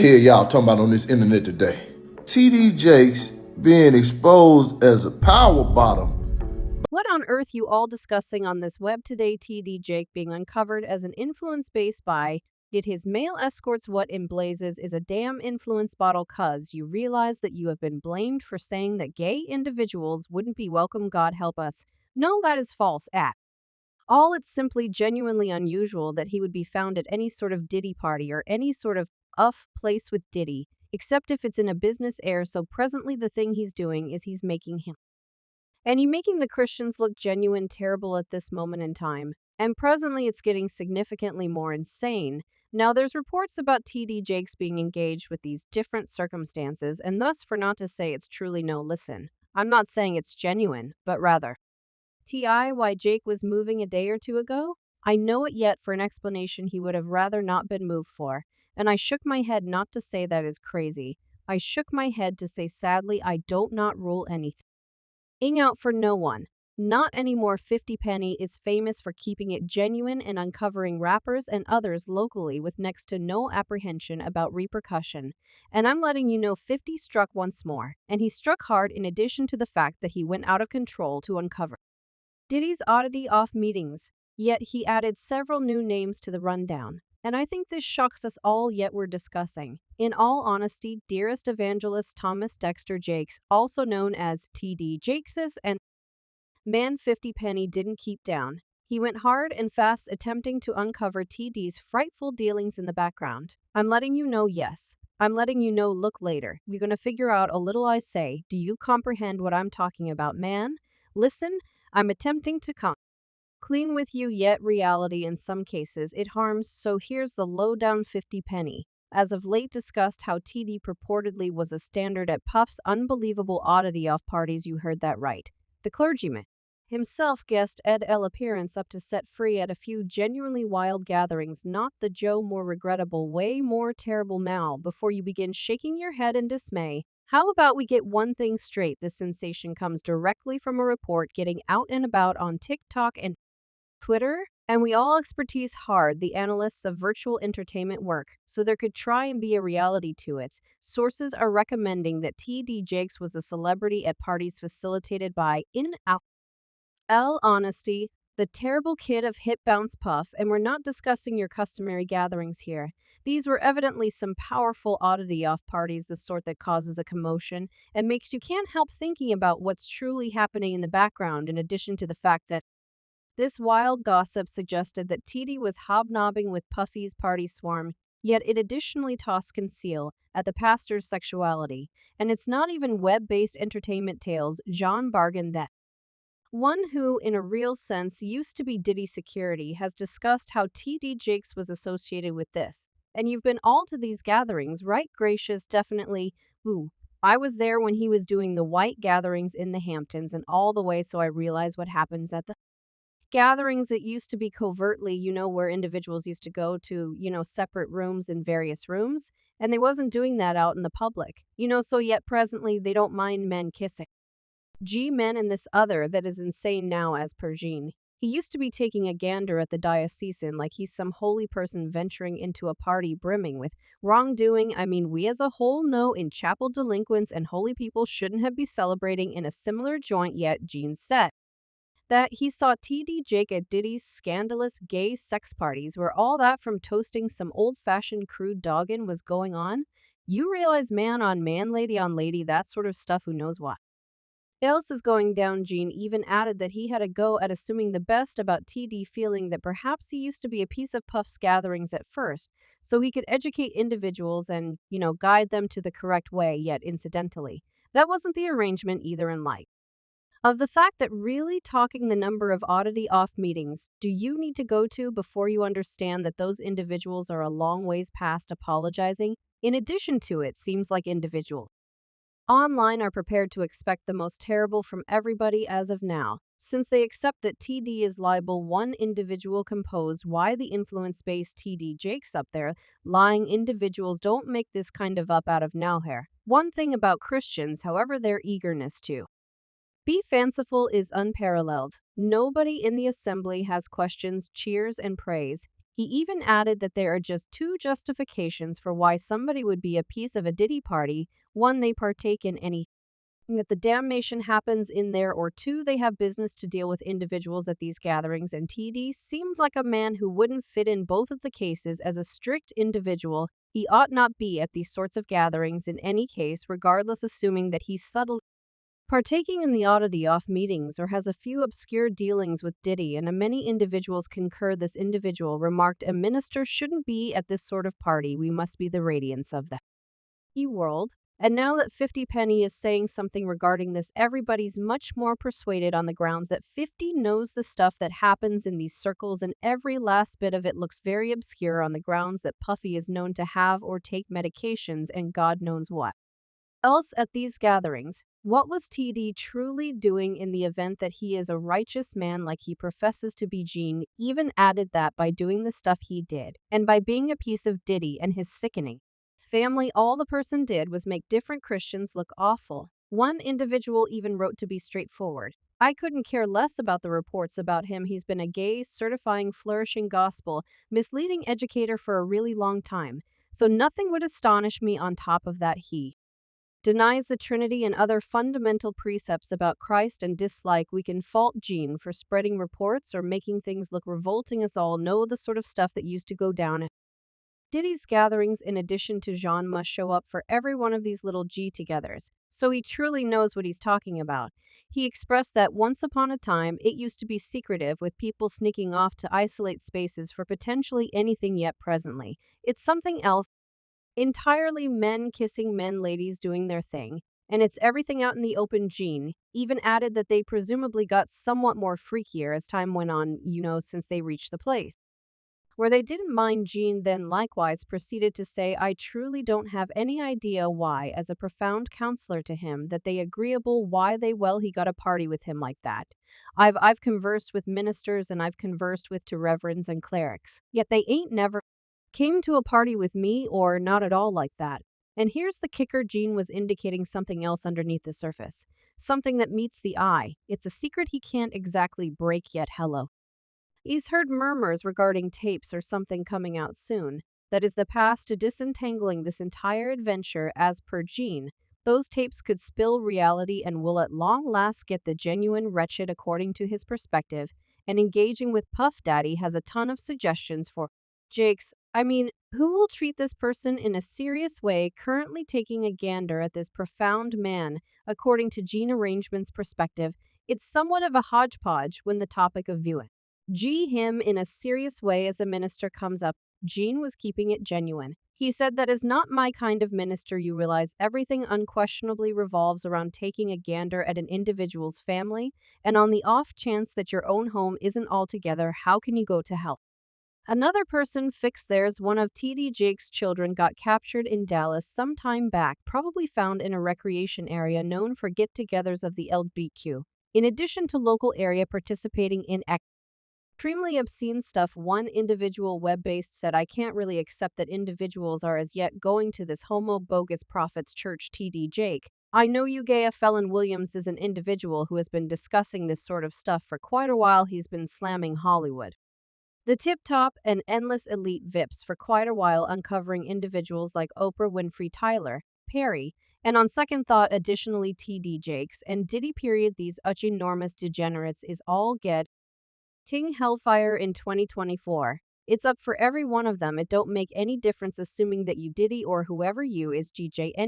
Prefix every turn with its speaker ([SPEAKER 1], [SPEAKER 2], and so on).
[SPEAKER 1] the hell y'all talking about on this internet today? TD Jakes being exposed as a power bottom.
[SPEAKER 2] What on earth you all discussing on this web today? TD Jake being uncovered as an influence base by did his male escorts what in blazes is a damn influence bottle cuz you realize that you have been blamed for saying that gay individuals wouldn't be welcome, God help us. No, that is false at all. It's simply genuinely unusual that he would be found at any sort of Diddy party or any sort of place with Diddy, except if it's in a business air. So presently the thing he's doing is he's making him and you making the Christians look genuine terrible at this moment in time. And presently it's getting significantly more insane. Now there's reports about TD Jakes being engaged with these different circumstances, and thus for not to say it's truly no listen. I'm not saying it's genuine, but rather TI why Jake was moving a day or two ago? I know it yet for an explanation he would have rather not been moved for, and I shook my head not to say that is crazy. I shook my head to say sadly I don't not rule anything out for no one. Not anymore. 50 Penny is famous for keeping it genuine and uncovering rappers and others locally with next to no apprehension about repercussion. And I'm letting you know 50 struck once more, and he struck hard in addition to the fact that he went out of control to uncover Diddy's oddity off meetings. Yet he added several new names to the rundown. And I think this shocks us all, yet we're discussing. In all honesty, dearest evangelist Thomas Dexter Jakes, also known as TD Jakeses, and man 50 Penny didn't keep down. He went hard and fast attempting to uncover TD's frightful dealings in the background. I'm letting you know, yes. I'm letting you know, look later. We're gonna figure out a little, I say. Do you comprehend what I'm talking about, man? Listen, I'm attempting to come clean with you, yet reality in some cases it harms. So here's the lowdown. 50 Penny as of late discussed how TD purportedly was a standard at Puff's unbelievable oddity off parties. You heard that right. The clergyman himself guessed Ed L appearance up to set free at a few genuinely wild gatherings, not the Joe more regrettable, way more terrible. Now, before you begin shaking your head in dismay, how about we get one thing straight? This sensation comes directly from a report getting out and about on TikTok and Twitter, and we all expertise hard the analysts of virtual entertainment work, so there could try and be a reality to it. Sources are recommending that TD Jakes was a celebrity at parties facilitated by In Out L Honesty, the terrible kid of Hit Bounce Puff, and we're not discussing your customary gatherings here. These were evidently some powerful oddity off parties, the sort that causes a commotion and makes you can't help thinking about what's truly happening in the background, in addition to the fact that this wild gossip suggested that TD was hobnobbing with Puffy's party swarm, yet it additionally tossed conceal at the pastor's sexuality. And it's not even web-based entertainment tales. John Bargain, that one who, in a real sense, used to be Diddy security, has discussed how TD Jakes was associated with this. And you've been all to these gatherings, right? Gracious, definitely. Ooh, I was there when he was doing the white gatherings in the Hamptons and all the way, so I realize what happens at the gatherings. It used to be covertly, where individuals used to go to, separate rooms in various rooms, and they wasn't doing that out in the public. So yet presently they don't mind men kissing men and this other that is insane now as per Jean. He used to be taking a gander at the diocesan like he's some holy person venturing into a party brimming with wrongdoing. I mean, we as a whole know in chapel delinquents and holy people shouldn't have been celebrating in a similar joint, yet Jean said that he saw TD Jake at Diddy's scandalous gay sex parties where all that from toasting some old-fashioned crude doggin was going on. You realize man on man, lady on lady, that sort of stuff, who knows what else is going down. Jean even added that he had a go at assuming the best about TD, feeling that perhaps he used to be a piece of Puff's gatherings at first, so he could educate individuals and, guide them to the correct way, yet incidentally, that wasn't the arrangement either. In light of the fact that really talking the number of oddity off meetings do you need to go to before you understand that those individuals are a long ways past apologizing. In addition to it, seems like individuals online are prepared to expect the most terrible from everybody as of now, since they accept that TD is liable. One individual composed why the influence-based TD Jakes up there. Lying individuals don't make this kind of up out of nowhere. One thing about Christians, however, their eagerness to be fanciful is unparalleled. Nobody in the assembly has questions, cheers, and praise. He even added that there are just two justifications for why somebody would be a piece of a Diddy party: one, they partake in any that the damnation happens in there, or two, they have business to deal with individuals at these gatherings, and TD seemed like a man who wouldn't fit in both of the cases. As a strict individual, he ought not be at these sorts of gatherings in any case, regardless, assuming that he's subtle partaking in the oddity off meetings or has a few obscure dealings with Diddy, and many individuals concur. This individual remarked, "A minister shouldn't be at this sort of party. We must be the radiance of the world." And now that 50 Penny is saying something regarding this, everybody's much more persuaded on the grounds that 50 knows the stuff that happens in these circles, and every last bit of it looks very obscure on the grounds that Puffy is known to have or take medications and God knows what else at these gatherings. What was TD truly doing in the event that he is a righteous man like he professes to be? Gene even added that by doing the stuff he did, and by being a piece of Diddy and his sickening family, all the person did was make different Christians look awful. One individual even wrote, to be straightforward, I couldn't care less about the reports about him. He's been a gay, certifying, flourishing gospel, misleading educator for a really long time. So nothing would astonish me. On top of that, he denies the Trinity and other fundamental precepts about Christ, and dislike. We can fault Gene for spreading reports or making things look revolting. Us all know the sort of stuff that used to go down at Diddy's gatherings. In addition to Jean must show up for every one of these little G-togethers, so he truly knows what he's talking about. He expressed that once upon a time it used to be secretive, with people sneaking off to isolate spaces for potentially anything, yet presently it's something else entirely. Men kissing men, ladies doing their thing, and it's everything out in the open. Gene even added that they presumably got somewhat more freakier as time went on, since they reached the place where they didn't mind. Gene then likewise proceeded to say, I truly don't have any idea why, as a profound counselor to him, that they agreeable why they he got a party with him like that. I've conversed with ministers and I've conversed with to reverends and clerics, yet they ain't never came to a party with me, or not at all like that. And here's the kicker, Gene was indicating something else underneath the surface, something that meets the eye. It's a secret he can't exactly break yet. Hello. He's heard murmurs regarding tapes or something coming out soon. That is the path to disentangling this entire adventure. As per Gene, those tapes could spill reality and will at long last get the genuine wretched, according to his perspective, and engaging with Puff Daddy has a ton of suggestions for Jakes. I mean, who will treat this person in a serious way, currently taking a gander at this profound man. According to Gene Arrangement's perspective, it's somewhat of a hodgepodge when the topic of viewing him in a serious way as a minister comes up. Gene was keeping it genuine. He said, that is not my kind of minister. You realize everything unquestionably revolves around taking a gander at an individual's family, and on the off chance that your own home isn't altogether, how can you go to hell? Another person fixed theirs. One of TD Jake's children got captured in Dallas some time back, probably found in a recreation area known for get-togethers of the LGBTQ, in addition to local area participating in extremely obscene stuff. One individual web-based said, I can't really accept that individuals are as yet going to this homo-bogus prophet's church. TD Jake, I know you gay. Felon Williams is an individual who has been discussing this sort of stuff for quite a while. He's been slamming Hollywood, the tip-top, and endless elite VIPs for quite a while, uncovering individuals like Oprah Winfrey, Tyler Perry, and on second thought, additionally, TD Jakes and Diddy. These enormous degenerates is all get ting hellfire in 2024. It's up for every one of them. It don't make any difference, assuming that you Diddy or whoever you is GJ any